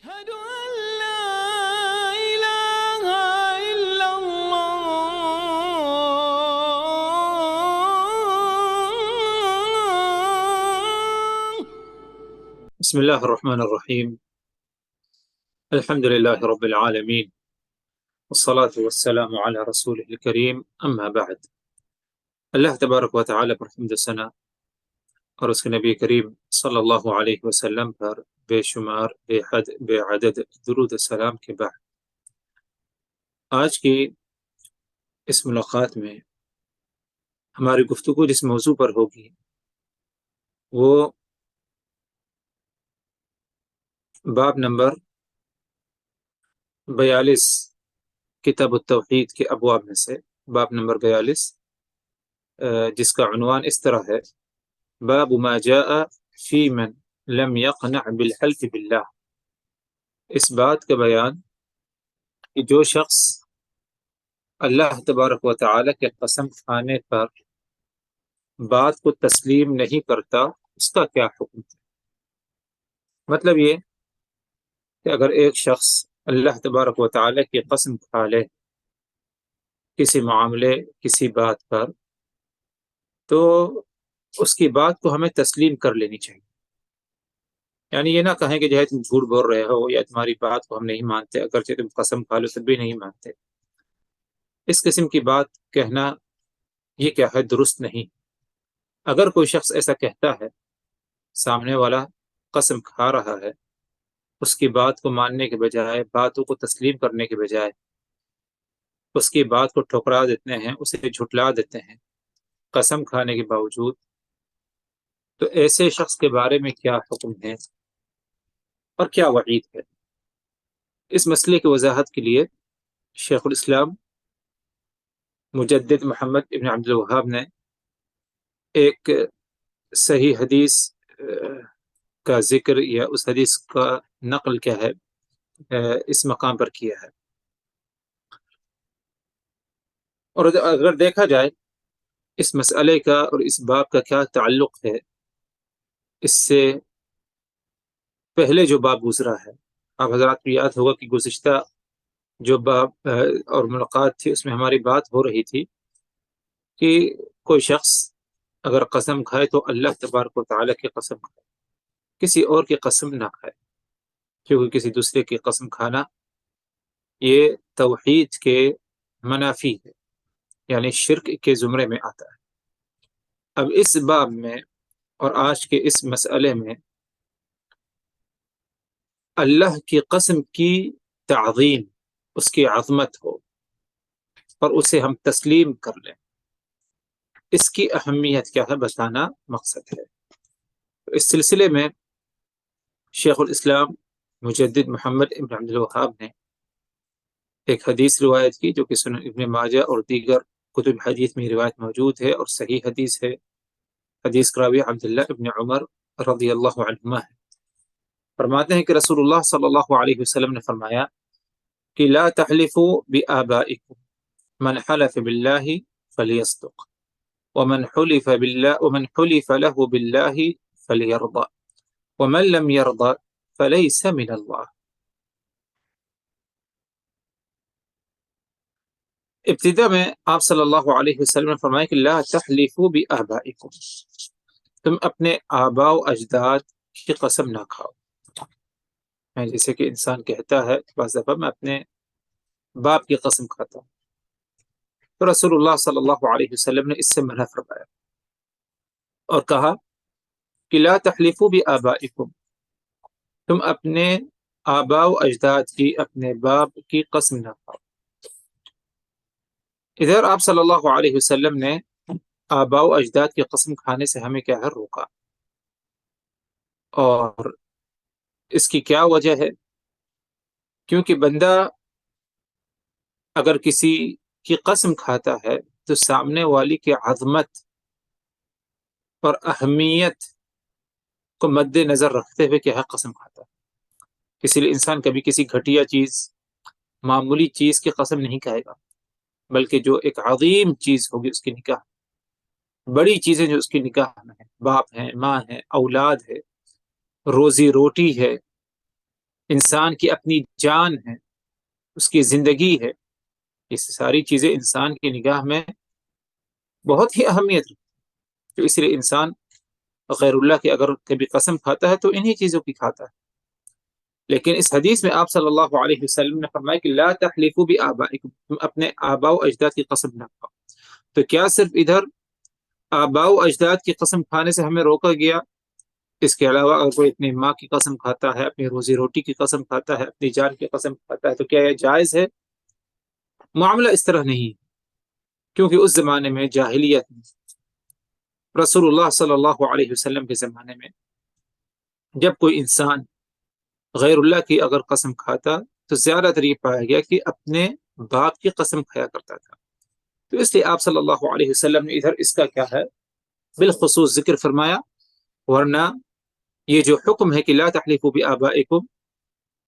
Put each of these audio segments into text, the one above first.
أشهد أن لا إله إلا الله. بسم الله الرحمن الرحيم. الحمد لله رب العالمين، والصلاة والسلام على رسوله الكريم، أما بعد. اللہ تبارک و تعالی پر حمد و ثنا اور اس کے نبی کریم صلی اللہ علیہ وسلم پر بے شمار بے حد بے عدد درود و سلام کے بعد، آج کی اس ملاقات میں ہماری گفتگو جس موضوع پر ہوگی وہ باب نمبر 42 کتاب التوحید کے ابواب میں سے باب نمبر 42، جس کا عنوان اس طرح ہے: باب ما جاء فی من لم يقنع بالحلف باللہ۔ اس بات کا بیان کہ جو شخص اللہ تبارک و تعالی کے قسم کھانے پر بات کو تسلیم نہیں کرتا، اس کا کیا حکم ہے۔ مطلب یہ کہ اگر ایک شخص اللہ تبارک و تعالی کی قسم کھا لے کسی معاملے کسی بات پر، تو اس کی بات کو ہمیں تسلیم کر لینی چاہیے۔ یعنی یہ نہ کہیں کہ جو ہے تم جھوٹ بول رہے ہو یا تمہاری بات کو ہم نہیں مانتے، اگرچہ تم قسم کھا لو تب بھی نہیں مانتے۔ اس قسم کی بات کہنا یہ کیا ہے، درست نہیں۔ اگر کوئی شخص ایسا کہتا ہے، سامنے والا قسم کھا رہا ہے، اس کی بات کو ماننے کے بجائے، باتوں کو تسلیم کرنے کے بجائے اس کی بات کو ٹھکرا دیتے ہیں، اسے جھٹلا دیتے ہیں قسم کھانے کے باوجود، تو ایسے شخص کے بارے میں کیا حکم ہے اور کیا وعید ہے۔ اس مسئلے کی وضاحت کے لیے شیخ الاسلام مجدد محمد ابن عبد الوہاب نے ایک صحیح حدیث کا ذکر یا اس حدیث کا نقل کیا ہے اس مقام پر کیا ہے۔ اور اگر دیکھا جائے اس مسئلے کا اور اس باب کا کیا تعلق ہے اس سے پہلے جو باب گزرا ہے، آپ حضرات کو یاد ہوگا کہ گزشتہ جو باب اور ملاقات تھی اس میں ہماری بات ہو رہی تھی کہ کوئی شخص اگر قسم کھائے تو اللہ تبارک و تعالیٰ کی قسم کھائے، کسی اور کی قسم نہ کھائے، کیونکہ کسی دوسرے کی قسم کھانا یہ توحید کے منافی ہے، یعنی شرک کے زمرے میں آتا ہے۔ اب اس باب میں اور آج کے اس مسئلے میں اللہ کی قسم کی تعظیم، اس کی عظمت ہو اور اسے ہم تسلیم کر لیں، اس کی اہمیت کیا ہے بتانا مقصد ہے۔ اس سلسلے میں شیخ الاسلام مجدد محمد ابن عبد الوہاب نے ایک حدیث روایت کی جو کہ سنن ابن ماجہ اور دیگر کتب حدیث میں روایت موجود ہے اور صحیح حدیث ہے۔ حدیث کا راوی عبداللہ ابن عمر رضی اللہ عنہما ہے۔ فرماتے ہیں کہ رسول اللہ صلی اللہ علیہ وسلم نے فرمایا کہ لا تحلفوا بآبائکم، من حلف باللہ فلیصدق، ومن حلف له باللہ فلیرضى، ومن لم يرضى فلیس من اللہ۔ ابتدا میں آپ صلی اللہ علیہ وسلم نے فرمایا کہ لا تحلفوا بآبائکم، تم اپنے آباء و اجداد کی قسم نہ کھاؤ۔ جیسے کہ انسان کہتا ہے بعض دفعہ میں اپنے باپ کی قسم کھاتا ہوں، تو رسول اللہ صلی اللہ علیہ وسلم نے اس سے منع فرمایا اور کہا کہ لا تحلفوا بآبائکم، تم اپنے آباء و اجداد کی، اپنے باپ کی قسم نہ کھاؤ۔ ادھر آپ صلی اللہ علیہ وسلم نے آباء و اجداد کی قسم کھانے سے ہمیں کیا ہے روکا، اور اس کی کیا وجہ ہے؟ کیونکہ بندہ اگر کسی کی قسم کھاتا ہے تو سامنے والی کی عظمت اور اہمیت کو مد نظر رکھتے ہوئے کیا ہے قسم کھاتا ہے۔ اسی لیے انسان کبھی کسی گھٹیا چیز، معمولی چیز کی قسم نہیں کھائے گا، بلکہ جو ایک عظیم چیز ہوگی اس کی نکاح، بڑی چیزیں جو اس کی نکاح میں ہیں، باپ ہیں، ماں ہیں، اولاد ہے، روزی روٹی ہے، انسان کی اپنی جان ہے، اس کی زندگی ہے، یہ ساری چیزیں انسان کی نگاہ میں بہت ہی اہمیت رکھتی ہیں، تو اس لیے انسان غیر اللہ کی اگر کبھی قسم کھاتا ہے تو انہی چیزوں کی کھاتا ہے۔ لیکن اس حدیث میں آپ صلی اللہ علیہ وسلم نے فرمایا کہ لا تحلفوا بآبائکم، تم اپنے آباء و اجداد کی قسم نہ کھاؤ۔ تو کیا صرف ادھر آباء و اجداد کی قسم کھانے سے ہمیں روکا گیا؟ اس کے علاوہ اگر کوئی اپنی ماں کی قسم کھاتا ہے، اپنی روزی روٹی کی قسم کھاتا ہے، اپنی جان کی قسم کھاتا ہے، تو کیا یہ جائز ہے؟ معاملہ اس طرح نہیں، کیونکہ اس زمانے میں جاہلیت میں، رسول اللہ صلی اللہ علیہ وسلم کے زمانے میں جب کوئی انسان غیر اللہ کی اگر قسم کھاتا تو زیادہ تر یہ پایا گیا کہ اپنے باپ کی قسم کھایا کرتا تھا۔ تو اس لیے آپ صلی اللہ علیہ وسلم نے ادھر اس کا کیا ہے بالخصوص ذکر فرمایا، ورنہ یہ جو حکم ہے کہ لا تحلفوا بآبائکم،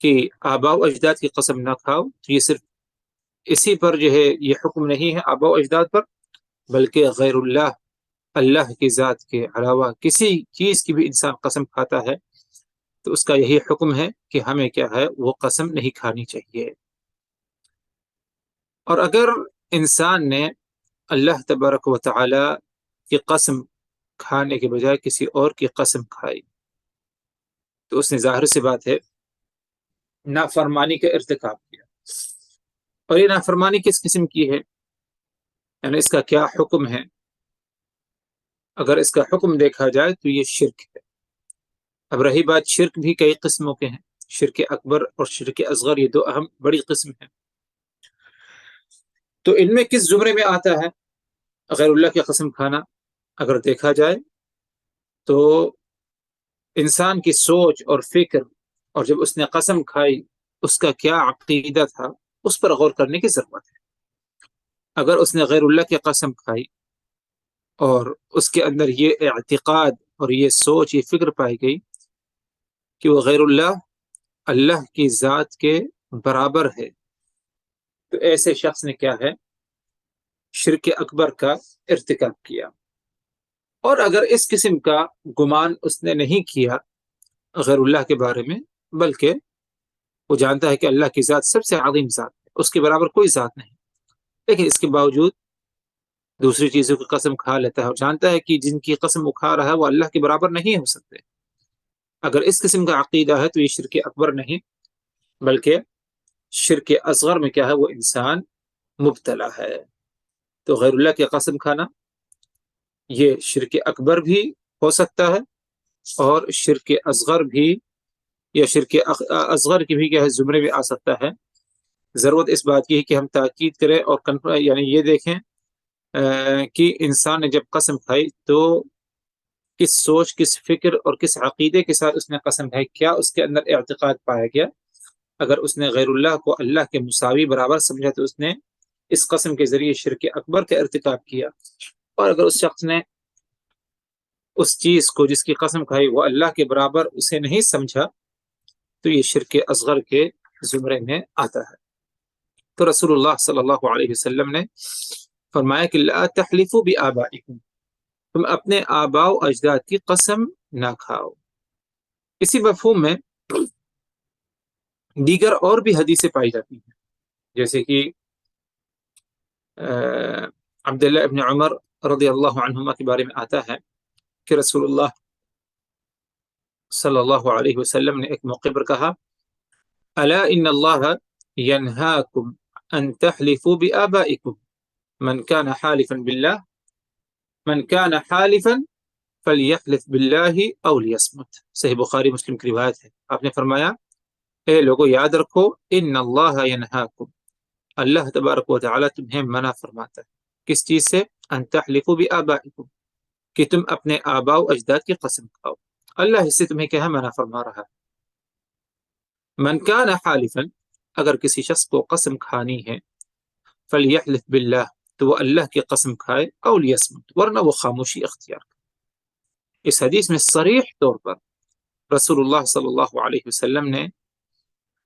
کہ آباء و اجداد کی قسم نہ کھاؤ، تو یہ صرف اسی پر جو ہے یہ حکم نہیں ہے آباء و اجداد پر، بلکہ غیر اللہ، اللہ کی ذات کے علاوہ کسی چیز کی بھی انسان قسم کھاتا ہے تو اس کا یہی حکم ہے کہ ہمیں کیا ہے وہ قسم نہیں کھانی چاہیے۔ اور اگر انسان نے اللہ تبارک و تعالی کی قسم کھانے کے بجائے کسی اور کی قسم کھائی تو اس نے ظاہر سی بات ہے نافرمانی کا ارتکاب کیا۔ اور یہ نافرمانی کس قسم کی ہے، یعنی اس کا کیا حکم ہے؟ اگر اس کا حکم دیکھا جائے تو یہ شرک ہے۔ اب رہی بات شرک بھی کئی قسموں کے ہیں، شرک اکبر اور شرک اصغر، یہ دو اہم بڑی قسم ہیں۔ تو ان میں کس زمرے میں آتا ہے غیر اللہ کی قسم کھانا؟ اگر دیکھا جائے تو انسان کی سوچ اور فکر، اور جب اس نے قسم کھائی اس کا کیا عقیدہ تھا، اس پر غور کرنے کی ضرورت ہے۔ اگر اس نے غیر اللہ کی قسم کھائی اور اس کے اندر یہ اعتقاد اور یہ سوچ، یہ فکر پائی گئی کہ وہ غیر اللہ اللہ کی ذات کے برابر ہے، تو ایسے شخص نے کیا ہے شرک اکبر کا ارتکاب کیا۔ اور اگر اس قسم کا گمان اس نے نہیں کیا غیر اللہ کے بارے میں، بلکہ وہ جانتا ہے کہ اللہ کی ذات سب سے عظیم ذات ہے، اس کے برابر کوئی ذات نہیں، لیکن اس کے باوجود دوسری چیزوں کی قسم کھا لیتا ہے اور جانتا ہے کہ جن کی قسم وہ کھا رہا ہے وہ اللہ کے برابر نہیں ہو سکتے، اگر اس قسم کا عقیدہ ہے تو یہ شرک اکبر نہیں بلکہ شرک اصغر میں کیا ہے وہ انسان مبتلا ہے۔ تو غیر اللہ کی قسم کھانا یہ شرک اکبر بھی ہو سکتا ہے اور شرک اصغر بھی، یا شرک اصغر کی بھی کیا ہے زمرے میں آ سکتا ہے۔ ضرورت اس بات کی ہے کہ ہم تاکید کریں اور یعنی یہ دیکھیں کہ انسان نے جب قسم کھائی تو کس سوچ، کس فکر اور کس عقیدے کے ساتھ اس نے قسم کھائی، کیا اس کے اندر اعتقاد پایا گیا۔ اگر اس نے غیر اللہ کو اللہ کے مساوی برابر سمجھا تو اس نے اس قسم کے ذریعے شرک اکبر کا ارتکاب کیا، اور اگر اس شخص نے اس چیز کو جس کی قسم کھائی وہ اللہ کے برابر اسے نہیں سمجھا تو یہ شرک اصغر کے زمرے میں آتا ہے۔ تو رسول اللہ صلی اللہ علیہ وسلم نے فرمایا کہ لا تحلفوا بآبائکم، تم اپنے آباء و اجداد کی قسم نہ کھاؤ۔ اسی مفہوم میں دیگر اور بھی حدیثیں پائی جاتی ہیں، جیسے کہ عبداللہ ابن عمر رضی اللہ عنہما کے بارے میں آتا ہے کہ رسول اللہ صلی اللہ علیہ وسلم نے ایک موقع پر کہا الا ان اللہ ینہاکم ان تحلفوا بآبائکم من کان حالفا باللہ من کان حالفا فلیحلف باللہ او لیصمت۔ صحیح بخاری مسلم کی روایت ہے، آپ نے فرمایا اے لوگو یاد رکھو ان اللہ ینہاکم، اللہ تبارک و تعالی تمہیں منع فرماتا ہے کس چیز سے؟ ان تحلفوا بآبائکم، کہ تم اپنے آباء و اجداد کی قسم کھاؤ، اللہ اس سے تمہیں کیا ہے منع فرما رہا ہے۔ من کان حالفا، اگر کسی شخص کو قسم کھانی ہے، فلیحلف باللہ، تو وہ اللہ کی قسم کھائے، او لیصمت، ورنہ وہ خاموشی اختیار کرے۔ اس حدیث میں صریح طور پر رسول اللہ صلی اللہ علیہ وسلم نے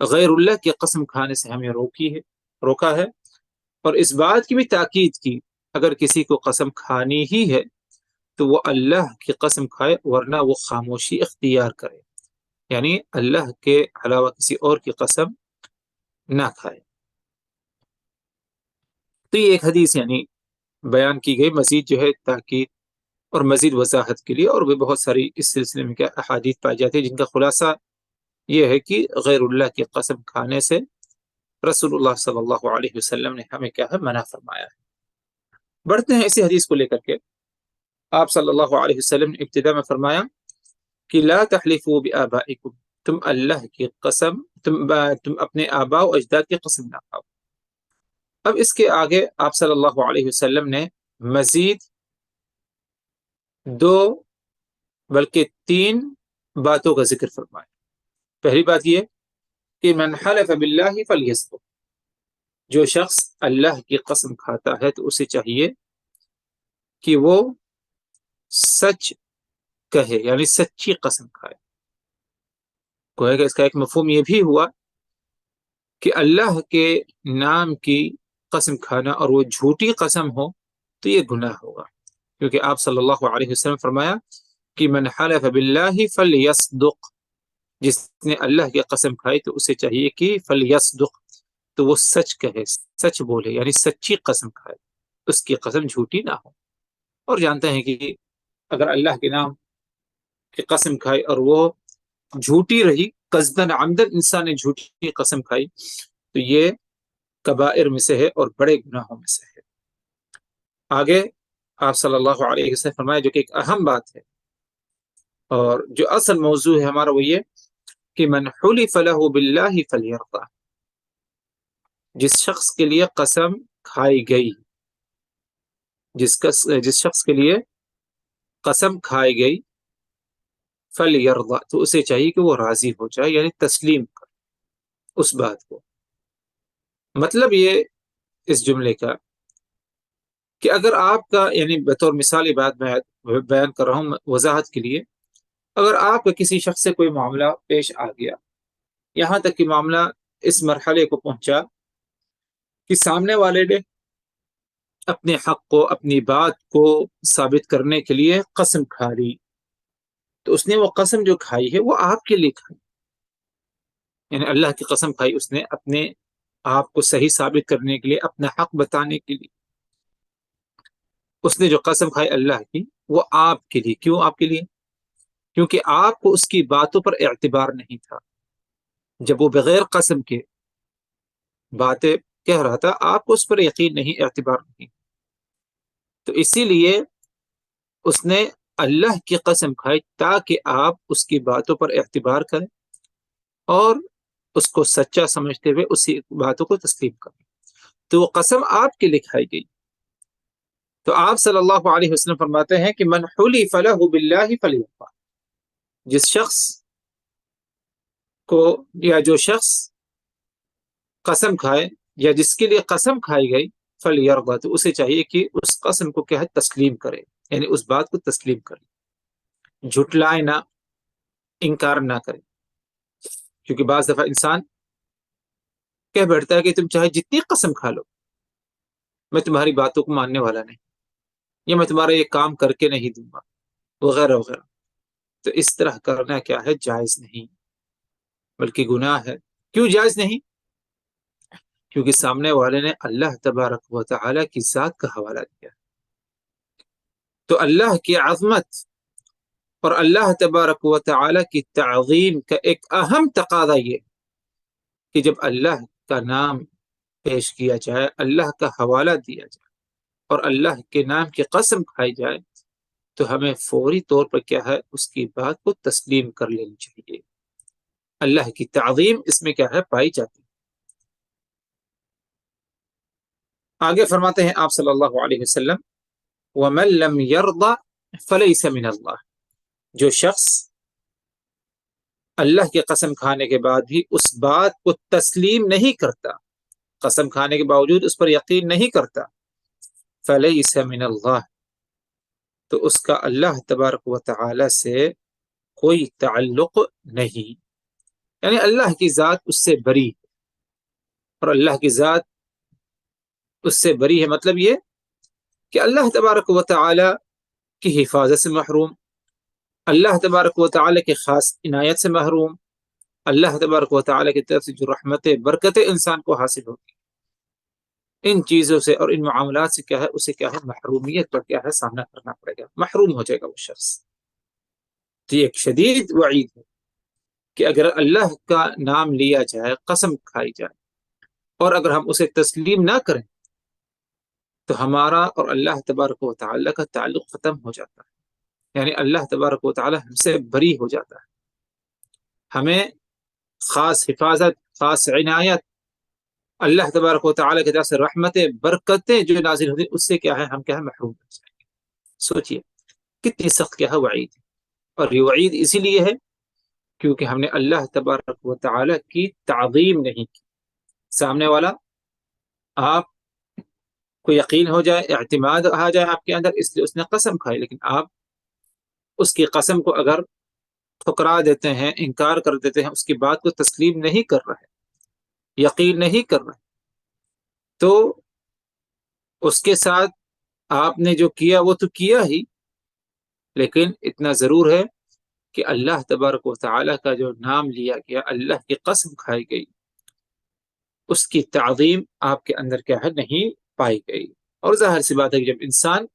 غیر اللہ کی قسم کھانے سے ہمیں روکا ہے، اور اس بات کی بھی تاکید کی اگر کسی کو قسم کھانی ہی ہے تو وہ اللہ کی قسم کھائے ورنہ وہ خاموشی اختیار کرے۔ یعنی اللہ کے علاوہ کسی اور کی قسم نہ کھائے۔ تو یہ ایک حدیث یعنی بیان کی گئی، مزید جو ہے تاکید اور مزید وضاحت کے لیے، اور بھی بہت ساری اس سلسلے میں کیا احادیث پائی جاتی ہیں جن کا خلاصہ یہ ہے کہ غیر اللہ کی قسم کھانے سے رسول اللہ صلی اللہ علیہ وسلم نے ہمیں کیا ہے منع فرمایا ہے۔ بڑھتے ہیں اسی حدیث کو لے کر کے، آپ صلی اللہ علیہ وسلم نے ابتدا میں فرمایا کہ لا تحلفوا بآبائکم، تم اللہ کی قسم تم اپنے آباء و اجداد کی قسم نہ کھاؤ۔ اب اس کے آگے آپ صلی اللہ علیہ وسلم نے مزید دو بلکہ تین باتوں کا ذکر فرمایا۔ پہلی بات یہ کہ من حلف باللہ فلیصدق، جو شخص اللہ کی قسم کھاتا ہے تو اسے چاہیے کہ وہ سچ کہے، یعنی سچی قسم کھائے۔ گویا کہ اس کا ایک مفہوم یہ بھی ہوا کہ اللہ کے نام کی قسم کھانا اور وہ جھوٹی قسم ہو تو یہ گناہ ہوگا، کیونکہ آپ صلی اللہ علیہ وسلم فرمایا کہ من حلف باللہ فلیصدق، جس نے اللہ کی قسم کھائی تو اسے چاہیے کہ فلیصدق، تو وہ سچ کہے، سچ بولے، یعنی سچی قسم کھائے، اس کی قسم جھوٹی نہ ہو۔ اور جانتے ہیں کہ اگر اللہ کے نام کی قسم کھائی اور وہ جھوٹی رہی، قصدن عمدن انسان نے جھوٹی قسم کھائی، تو یہ کبائر میں سے ہے اور بڑے گناہوں میں سے ہے۔ آگے آپ صلی اللہ علیہ وسلم فرمایا، جو کہ ایک اہم بات ہے اور جو اصل موضوع ہے ہمارا، وہ یہ کہ من حلف له باللہ فلیرضى، جس شخص کے لیے قسم کھائی گئی، جس شخص کے لیے قسم کھائی گئی، فلیرضى، تو اسے چاہیے کہ وہ راضی ہو جائے، یعنی تسلیم کر اس بات کو۔ مطلب یہ اس جملے کا کہ اگر آپ کا، یعنی بطور مثالی بات میں بیان کر رہا ہوں وضاحت کے لیے، اگر آپ کا کسی شخص سے کوئی معاملہ پیش آ گیا، یہاں تک کہ معاملہ اس مرحلے کو پہنچا کہ سامنے والے نے اپنے حق کو، اپنی بات کو ثابت کرنے کے لیے قسم کھا لی، تو اس نے وہ قسم جو کھائی ہے وہ آپ کے لیے کھائی، یعنی اللہ کی قسم کھائی اس نے اپنے آپ کو صحیح ثابت کرنے کے لیے، اپنا حق بتانے کے لیے۔ اس نے جو قسم کھائی اللہ کی، وہ آپ کے لیے۔ کیوں آپ کے لیے؟ کیونکہ آپ کو اس کی باتوں پر اعتبار نہیں تھا، جب وہ بغیر قسم کے باتیں کہہ رہا تھا، آپ کو اس پر یقین نہیں، اعتبار نہیں، تو اسی لیے اس نے اللہ کی قسم کھائی تاکہ آپ اس کی باتوں پر اعتبار کریں اور اس کو سچا سمجھتے ہوئے اسی باتوں کو تسلیم کریں، تو وہ قسم آپ کے لیے کھائی گئی۔ تو آپ صلی اللہ علیہ وسلم فرماتے ہیں کہ من حلف له باللہ فلیرضى، جس شخص کو یا جو شخص قسم کھائے یا جس کے لیے قسم کھائی گئی، فلیرضى، تو اسے چاہیے کہ اس قسم کو کیا ہے تسلیم کرے، یعنی اس بات کو تسلیم کرے، جھٹلائے نہ، انکار نہ کرے۔ کیونکہ بعض دفعہ انسان کہہ بیٹھتا ہے کہ تم چاہے جتنی قسم کھا لو، میں تمہاری باتوں کو ماننے والا نہیں، یا میں تمہارا یہ کام کر کے نہیں دوں گا، وغیرہ وغیرہ۔ تو اس طرح کرنا کیا ہے؟ جائز نہیں، بلکہ گناہ ہے۔ کیوں جائز نہیں؟ کیونکہ سامنے والے نے اللہ تبارک و تعالی کی ذات کا حوالہ دیا، تو اللہ کی عظمت اور اللہ تبارک و تعالی کی تعظیم کا ایک اہم تقاضا یہ کہ جب اللہ کا نام پیش کیا جائے، اللہ کا حوالہ دیا جائے اور اللہ کے نام کی قسم کھائی جائے، تو ہمیں فوری طور پر کیا ہے اس کی بات کو تسلیم کر لینی چاہیے۔ اللہ کی تعظیم اس میں کیا ہے پائی جاتی ہے۔ آگے فرماتے ہیں آپ صلی اللہ علیہ وسلم، وَمَن لَّمْ يَرْضَ فَلَيْسَ مِنَ اللَّهِ، جو شخص اللہ کی قسم کھانے کے بعد بھی اس بات کو تسلیم نہیں کرتا، قسم کھانے کے باوجود اس پر یقین نہیں کرتا، فَلَيْسَ مِنَ اللَّهِ، تو اس کا اللہ تبارک و تعالی سے کوئی تعلق نہیں، یعنی اللہ کی ذات اس سے بری ہے، اور اللہ کی ذات اس سے بری ہے مطلب یہ کہ اللہ تبارک و تعالی کی حفاظت سے محروم، اللہ تبارک و تعالیٰ کے خاص عنایت سے محروم، اللہ تبارک و تعالیٰ کی طرف سے جو رحمتیں برکتیں انسان کو حاصل ہوتی، ان چیزوں سے اور ان معاملات سے کیا ہے، اسے کیا ہے، محرومیت پر کیا ہے، سامنا کرنا پڑے گا، محروم ہو جائے گا وہ شخص۔ تو یہ ایک شدید وعید ہے کہ اگر اللہ کا نام لیا جائے، قسم کھائی جائے، اور اگر ہم اسے تسلیم نہ کریں تو ہمارا اور اللہ تبارک و تعالیٰ کا تعلق ختم ہو جاتا ہے، یعنی اللہ تبارک و تعالیٰ ہم سے بری ہو جاتا ہے، ہمیں خاص حفاظت، خاص عنایت، اللہ تبارک و تعالیٰ کی طرف سے رحمتیں برکتیں جو نازل ہوتی ہیں، اس سے کیا ہے، ہم کیا ہے، محروم ہو جائیں گے۔ سوچئے کتنی سخت کیا ہے وعید ہے، اور یہ وعید اسی لیے ہے کیونکہ ہم نے اللہ تبارک و تعالیٰ کی تعظیم نہیں کی۔ سامنے والا آپ کو یقین ہو جائے، اعتماد آ جائے آپ کے اندر، اس لیے اس نے قسم کھائی، لیکن آپ اس کی قسم کو اگر ٹھکرا دیتے ہیں، انکار کر دیتے ہیں، اس کی بات کو تسلیم نہیں کر رہے، یقین نہیں کر رہے، تو اس کے ساتھ آپ نے جو کیا وہ تو کیا ہی، لیکن اتنا ضرور ہے کہ اللہ تبارک و تعالیٰ کا جو نام لیا گیا، اللہ کی قسم کھائی گئی، اس کی تعظیم آپ کے اندر کیا ہے، نہیں پائی گئی۔ اور ظاہر سی بات ہے کہ جب انسان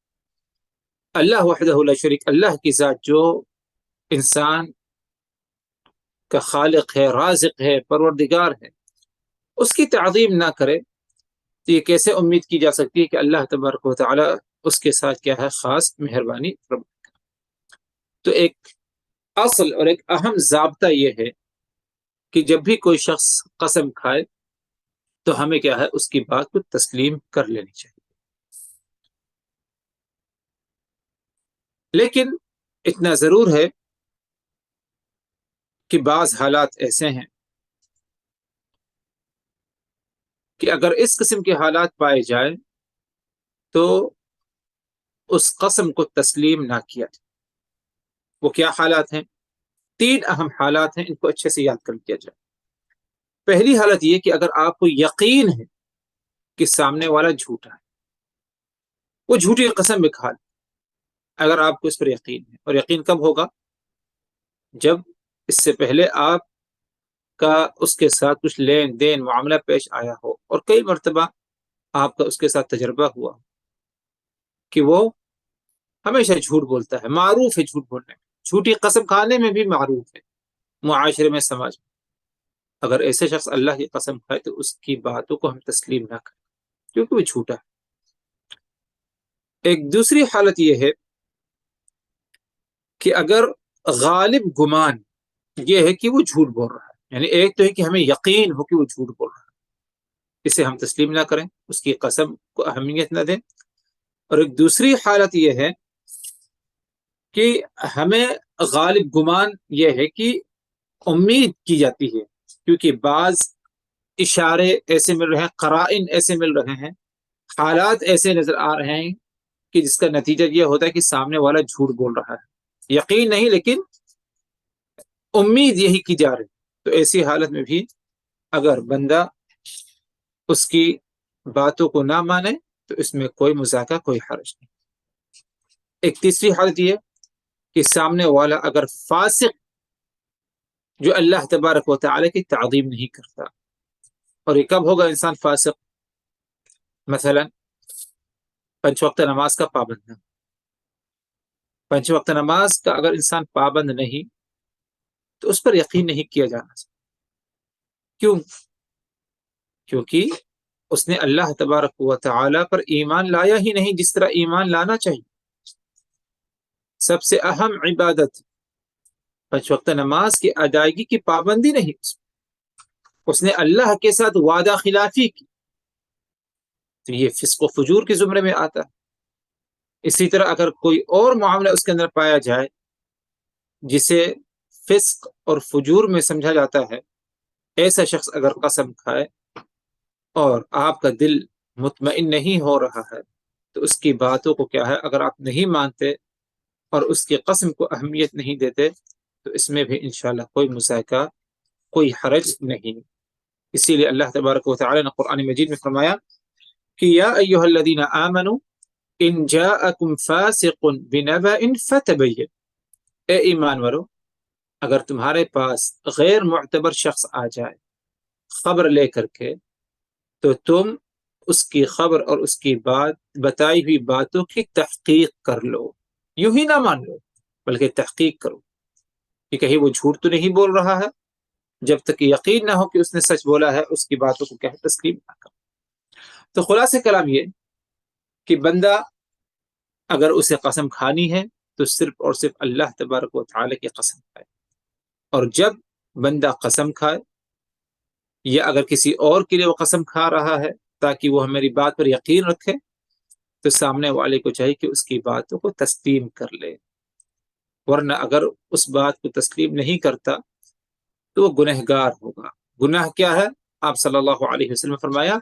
اللہ وحدہ لا شریک، اللہ کی ذات جو انسان کا خالق ہے، رازق ہے، پروردگار ہے، اس کی تعظیم نہ کرے تو یہ کیسے امید کی جا سکتی ہے کہ اللہ تبارک و تعالی اس کے ساتھ کیا ہے، خاص مہربانی فرمائے۔ تو ایک اصل اور ایک اہم ضابطہ یہ ہے کہ جب بھی کوئی شخص قسم کھائے تو ہمیں کیا ہے، اس کی بات کو تسلیم کر لینی چاہیے۔ لیکن اتنا ضرور ہے کہ بعض حالات ایسے ہیں کہ اگر اس قسم کے حالات پائے جائیں تو اس قسم کو تسلیم نہ کیا جائے۔ وہ کیا حالات ہیں؟ 3 اہم حالات ہیں، ان کو اچھے سے یاد کر لیا جائے۔ پہلی حالت یہ کہ اگر آپ کو یقین ہے کہ سامنے والا جھوٹا ہے، وہ جھوٹی قسم بھی کھا لے، اگر آپ کو اس پر یقین ہے، اور یقین کب ہوگا؟ جب اس سے پہلے آپ کا اس کے ساتھ کچھ لین دین معاملہ پیش آیا ہو، اور کئی مرتبہ آپ کا اس کے ساتھ تجربہ ہوا کہ وہ ہمیشہ جھوٹ بولتا ہے، معروف ہے جھوٹ بولنے میں، جھوٹی قسم کھانے میں بھی معروف ہے معاشرے میں، سماج میں۔ اگر ایسے شخص اللہ کی قسم کھائے تو اس کی باتوں کو ہم تسلیم نہ کریں کیونکہ وہ جھوٹا ہے۔ ایک دوسری حالت یہ ہے کہ اگر غالب گمان یہ ہے کہ وہ جھوٹ بول رہا ہے، یعنی ایک تو ہے کہ ہمیں یقین ہو کہ وہ جھوٹ بول رہا ہے، اسے ہم تسلیم نہ کریں، اس کی قسم کو اہمیت نہ دیں۔ اور ایک دوسری حالت یہ ہے کہ ہمیں غالب گمان یہ ہے کہ امید کی جاتی ہے، کیونکہ بعض اشارے ایسے مل رہے ہیں، قرائن ایسے مل رہے ہیں، حالات ایسے نظر آ رہے ہیں کہ جس کا نتیجہ یہ ہوتا ہے کہ سامنے والا جھوٹ بول رہا ہے، یقین نہیں لیکن امید یہی کی جا رہی۔ تو ایسی حالت میں بھی اگر بندہ اس کی باتوں کو نہ مانے تو اس میں کوئی مذاکرہ، کوئی حرج نہیں۔ ایک تیسری حالت یہ کہ سامنے والا اگر فاسق جو اللہ تبارک و تعالی کی تعظیم نہیں کرتا، اور یہ کب ہوگا انسان فاسق؟ مثلا 5 وقت نماز کا پابند نہ، 5 وقت نماز کا اگر انسان پابند نہیں تو اس پر یقین نہیں کیا جانا چاہیے۔ کیوں؟ کیونکہ اس نے اللہ تبارک و تعالی پر ایمان لایا ہی نہیں جس طرح ایمان لانا چاہیے۔ سب سے اہم عبادت 5 وقت نماز کی ادائیگی کی پابندی نہیں، اس نے اللہ کے ساتھ وعدہ خلافی کی، تو یہ فسق و فجور کے زمرے میں آتا ہے۔ اسی طرح اگر کوئی اور معاملہ اس کے اندر پایا جائے جسے فسق اور فجور میں سمجھا جاتا ہے، ایسا شخص اگر قسم کھائے اور آپ کا دل مطمئن نہیں ہو رہا ہے تو اس کی باتوں کو کیا ہے، اگر آپ نہیں مانتے اور اس کی قسم کو اہمیت نہیں دیتے تو اس میں بھی انشاءاللہ کوئی مذاکرہ، کوئی حرج نہیں۔ اسی لیے اللہ تبارک و تعالی نے قرآن مجید میں فرمایا کہ یا ایھا الذین آمنوا ان جاءکم فاسق بنبأ فتبین، اے ایمان والو، اگر تمہارے پاس غیر معتبر شخص آ جائے خبر لے کر کے، تو تم اس کی خبر اور اس کی بتائی ہوئی باتوں کی تحقیق کر لو، یوں ہی نہ مان لو بلکہ تحقیق کرو کہ کہیں وہ جھوٹ تو نہیں بول رہا ہے۔ جب تک یقین نہ ہو کہ اس نے سچ بولا ہے، اس کی باتوں کو کیا تسلیم نہ کرو۔ تو خلاصہ کلام یہ کہ بندہ اگر اسے قسم کھانی ہے تو صرف اور صرف اللہ تبارک و تعالی کی قسم کھائے، اور جب بندہ قسم کھائے یا اگر کسی اور کے لیے وہ قسم کھا رہا ہے تاکہ وہ ہماری بات پر یقین رکھے، تو سامنے والے کو چاہیے کہ اس کی باتوں کو تسلیم کر لے، ورنہ اگر اس بات کو تسلیم نہیں کرتا تو وہ گنہگار ہوگا۔ گناہ کیا ہے؟ آپ صلی اللہ علیہ وسلم نے فرمایا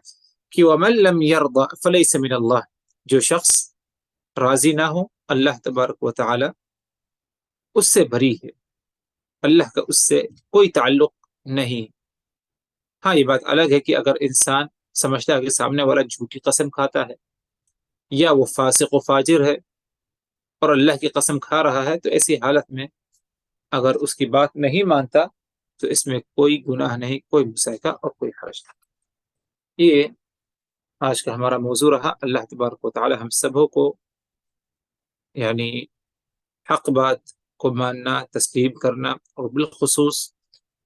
کہ وَمَن لَمْ يَرْضَ فَلَيْسَ مِنَ اللَّهِ، جو شخص راضی نہ ہو اللہ تبارک و تعالی اس سے بری ہے، اللہ کا اس سے کوئی تعلق نہیں۔ ہاں یہ بات الگ ہے کہ اگر انسان سمجھتا ہے کہ سامنے والا جھوٹی قسم کھاتا ہے یا وہ فاسق و فاجر ہے اور اللہ کی قسم کھا رہا ہے، تو ایسی حالت میں اگر اس کی بات نہیں مانتا تو اس میں کوئی گناہ نہیں، کوئی مسائقہ اور کوئی حرج نہیں۔ یہ آج کا ہمارا موضوع رہا۔ اللہ تبارک و تعالی ہم سبوں کو یعنی حق بات کو ماننا، تسلیم کرنا، اور بالخصوص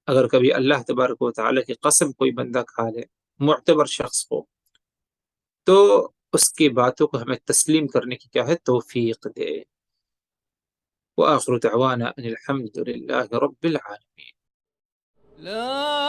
اگر کبھی اللہ تبارک و تعالی کی قسم کوئی بندہ کھا لے معتبر شخص کو، تو اس کی باتوں کو ہمیں تسلیم کرنے کی کیا ہے توفیق دے۔ وآخر دعوانا ان الحمد للہ رب العالمین۔ لا